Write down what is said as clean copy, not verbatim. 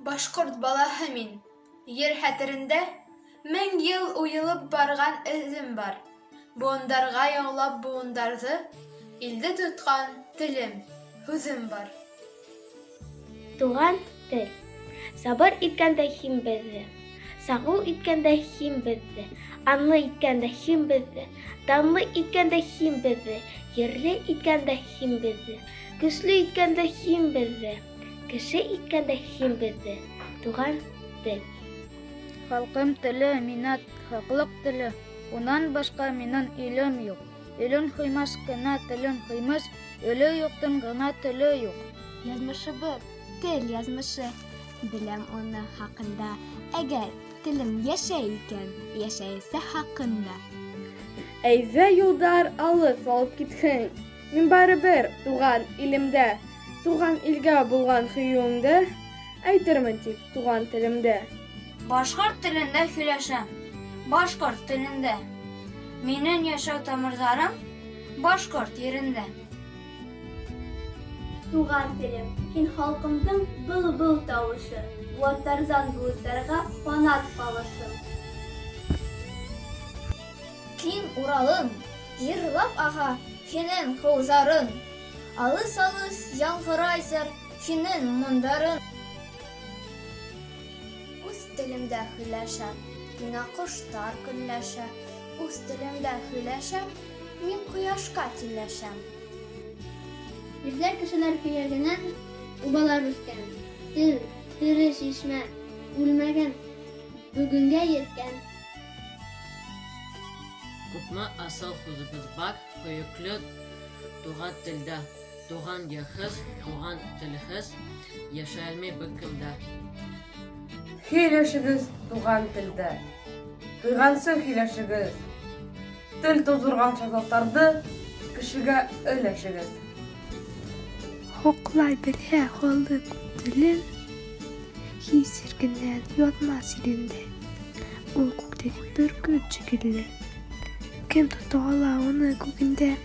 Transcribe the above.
Башҡорт балаһы мин. Ер хәтерендә 1000 йыл уйылып барған эҙем бар. Быуындарға яулап быуындарҙы, илде тотҡан телем, һүҙем бар. Туған тел. Сабыр иткәндә һин беҙҙе, сағыу иткәндә һин беҙҙе, анлы иткәндә һин беҙҙе, данлы иткәндә һин беҙҙе, ерле иткәндә һин беҙҙе, көслө иткәндә һин беҙҙе, кеше иткәндә һин беҙҙе. Туған тел. Халҡым теле, минәт, хаҡлыҡ теле. Унан башҡа минең илем юҡ. Илен һуймас кына телен һуймас, ölө юҡтың ғына теле юҡ. Яҙмышыбыҙ, тел яҙмышы. Беләм уны хаҡында. Әгәр телем йәшәй икән, йәшәйәсе хаҡында. Әйҙә юлдар алыҫ алып китһен. Мин барыбер туған илемдә, туған илгә булған һөйөүемде әйтермен тик туған телемдә. Башҡорт телендә һөйләшәм, башҡорт телендә. Минең йәшәү тамырҙарым башҡорт ерендә. Туған телем, һин халҡымдың был-был тауышы, булаттарҙан булаттарға ҡанат ҡағышым. Киң Уралым, йырлап аға һинең һыуҙарың. Алыҫ-алыҫ яңғырайҙыр һинең моңдарың. Үҙ телемдә һөйләшәм, миңә ҡоштар көнләшә. Үҙ телемдә һөйләшәм, мин ҡояшҡа тиңләшәм. Йөҙләр кешеләр һөйәгенән убалар үҫкән. Тел, тере шишмә, үлмәгән, бөгөнгә еткән. Күпме асыл һүҙебеҙ бар, һөйөклө туған телдә. Туған йәхес, туған телһез, йәшәлмәй бер кемдә. Һөйләшегеҙ туған телдә. Туйғансы һөйләшегеҙ. Тел туҙҙырған шатлыҡтарҙы кешегә өләшегеҙ. Һоҡлай белһә халыҡ телен, һис иркенән ятмас илендә. Ул күктәге бөркөт шикелле. Кем тота ала уны күгендә?